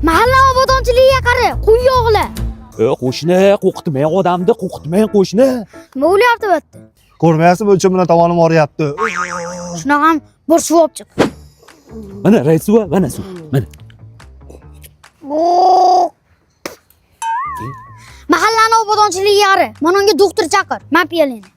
Mahalla obodonchiligiga qara, quyi o'g'li. Qo'shni, qo'qitmang odamni, qo'qitmang qo'shni. Nima bo'lyapti bu yerda? Ko'rmayapsizmi, o'lcham bilan tovonim og'riyapti. Shunaqa ham bir suv olib chiq. Mana rais suv, mana suv. Mana. Mahallani obodonchiligiga qara. Mana unga doktor chaqir. Men piyalayman.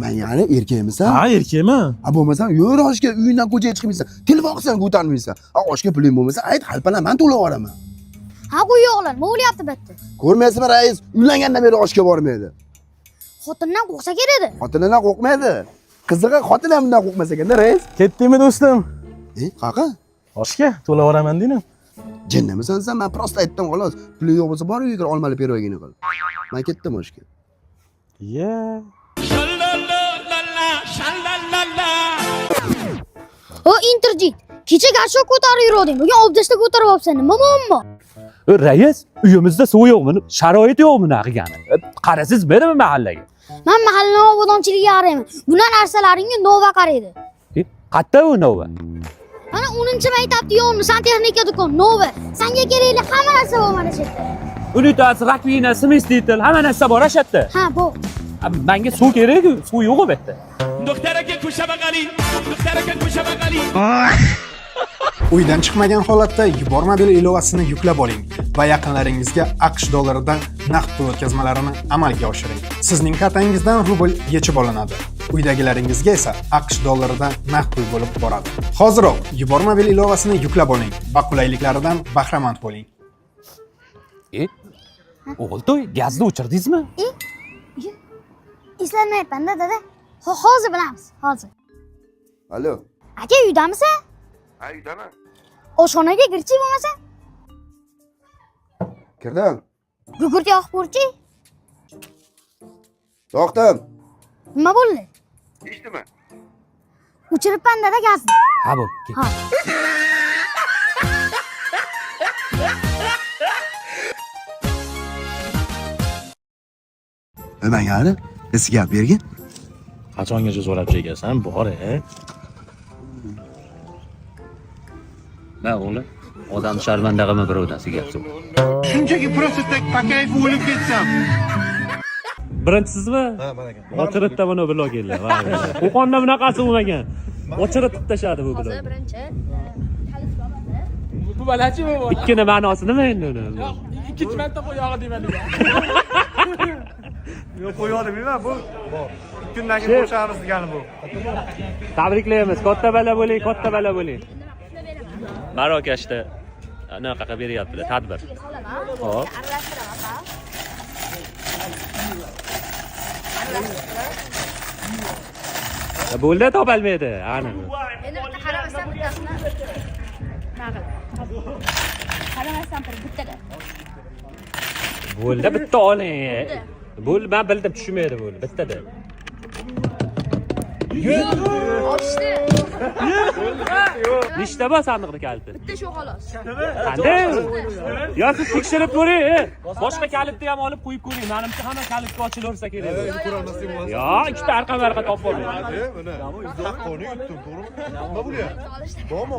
Men yani erkakmisan? Ha, erkakman. Ha bo'lmasa, yur oshga uyingdan ko'chaga chiqmaysan. Telefon qilsan ko'tarmaysan. Ha oshga puling bo'lmasa, ayt xalpalan men to'lab yuboraman. Ha, quyi o'g'li, nima bo'lyapti bu yerda? Ko'rmaysizmi, rais? Uylangandan beri oshga bormaydi. Xotindan qo'rqsa kerak edi. Xotinidan qo'rqmaydi. Qizig'i xotin ham bundan qo'rqmas ekanda, rais. Ketdingmi do'stim? Qaqa? Oshga to'lab yuboraman deyman. Jinnimisan sen? Men prosta aytdim xolos. Puling yo'q bo'lsa, bor uyga olmali perovigini qil. Men ketdim oshga. Ye. O interjit. Kecha gashok ko'tarib yurdim. Bugun obdashda ko'tarib olibsan. Nima muammo? Rais, uyimizda suv yo'qmi? Sharoit yo'qmi qilgani? Qarasiz berimi mahallaga? Men mahallani obodonchiligiga qarayman. Bular narsalaringga nova qaraydi. Qayerda u nova? Mana 10-maktabda yo'qmi? Santexnika do'kon nova. Senga kerakli hamma narsa bor mana shu yerda. Unitaz, rakvina, smestitel, hamma narsa bor ashadda. Ha, bu. Menga suv kerak-ku, suv yo'q bu yerda. Uydan chiqmagan holatda yubormobil ilovasini yuklab oling va yaqinlaringizga AQSh dollaridan naqd pul o'tkazmalarini amalga oshiring. Sizning kartangizdan rubl yechib olinadi. Uydagilaringizga esa AQSh dollaridan naqd pul bo'lib boradi. Hoziroq yubormobil ilovasini yuklab oling va qulayliklaridan bahramand bo'ling. O'g'il-to'y, gazni o'chirdingizmi? Eslanmayapman-da, dada. Hozir bilamiz, hozir. Alo. Aka, uydamisan? Ha, uydaman. Oshxonaga kirchi bo'lmasa? Kirdim. Gugurt yoqib ko'rchi. Yoqdim. Nima bo'ldi? Eshitdimi? O'chiribman dada gazni. Ha, bu. Ha. Men yani sizga gap bergin. Qachongacha so'rab chekasan? Bor-a. Na o'g'li, odam sharmanda qilma birovdan gap so'z. Shunchaki просто так по kayfu o'lib ketsam. Birinchisizmi? Ha, mana ekan. Ochiritda buni blogerlar. Qo'qonda bunaqasi bo'lmagan. Ochiritib tashadi bu blog. Birinchi. Bu balachi bu. Ikkini ma'nosi nima endi uni? Ikkinchi marta qo'yog'i deyman. Yo'q, qo'yadi deyman bu. Kundan keyin ko'rishamiz degani bu. Tabriklaymiz. Katta bala bo'ling, katta bala bo'ling. Marokashda anaqa beryaptilar, tadbir. Xo'p. Bo'ldi, topolmaydi. Ani. Endi bitta qaramasam bittasini. Qaramasam bittada. Bo'ldi, bitta oling. Bo'ldi, men bildim, tushmaydi bo'ldi, bittada. Ochdi. Nechta bor sandiqda kaliti? Bitta shu xolos. Qanday? Yo, siz tekshirib ko'ring. Boshqa kalitni ham olib qo'yib ko'ring. Menimcha hamma kalitga ochilaversa kerak. Yo, ikkita arqa topib oling. Mana haqqoni yutdim, to'g'rimi? Nima bo'lyapti? Bormi?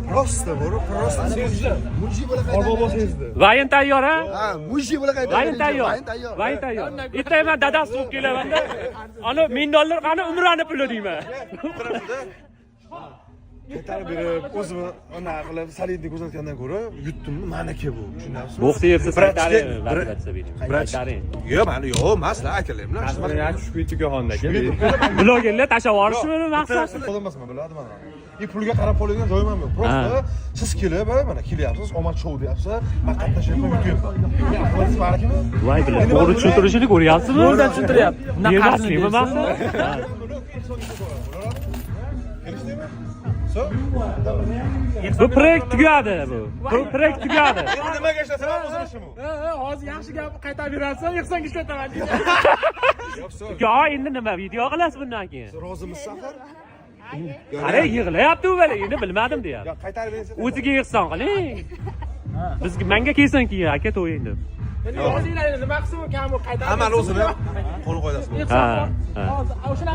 Prosta bor, prosta sezdi. Muji bo'la qaytadi. Vayin tayyor, ha? Ha, muji bo'la qaytadi. Vayin tayyor. Vayin tayyor. Ertaga dadasi olib kelaman-da. Ana $1000 qani umrani puli deyman. Qaytarib berib, o'zimni anaqa qilib, solidni ko'rsatgandan ko'ra yutdimmi? Manaki bu. Tushunyapsizmi? Bo'xti yersiz qaytaring, vaziyatda bering. Qaytaring. Yo'q, mani yo'q, masla akalarlar. Mana shu tugaxondagi blogerlar tashlab yuborishmi maqsad? Qo'lmasman, biladi mana. Pulga qarab qoladigan joyim ham yo'q. Prosta siz kelib, mana kelyapsiz, omad shou deyapsiz, men qatnashib yutyapman. Siz barakimi? Voy bilan, to'g'ri tushuntirishini ko'ryapsizmi? To'g'ridan tushuntiryapti. Bunaqa Bermaslikmi maqsad? Bu proyekt tugadi bu. Bu proyekt tugadi. Endi nimaga ishlasam ham o'zim ishim bu. Hozir yaxshi gap qaytarib berarsan, yig'sangiz ishlataman. Yo, endi nima video qilasiz bundan keyin? Rozimisiz axir? Qara yig'layapti u bala, endi bilmadim deyapti. Yo, qaytarib berasiz. O'ziga yig'son qiling. Bizga menga kelsin keyin aka to'y endi. Endi o'zinglar nima qilsin, kam qaytarib. Amal o'zini qo'l qo'ydasiz. Ha. Hozir o'shani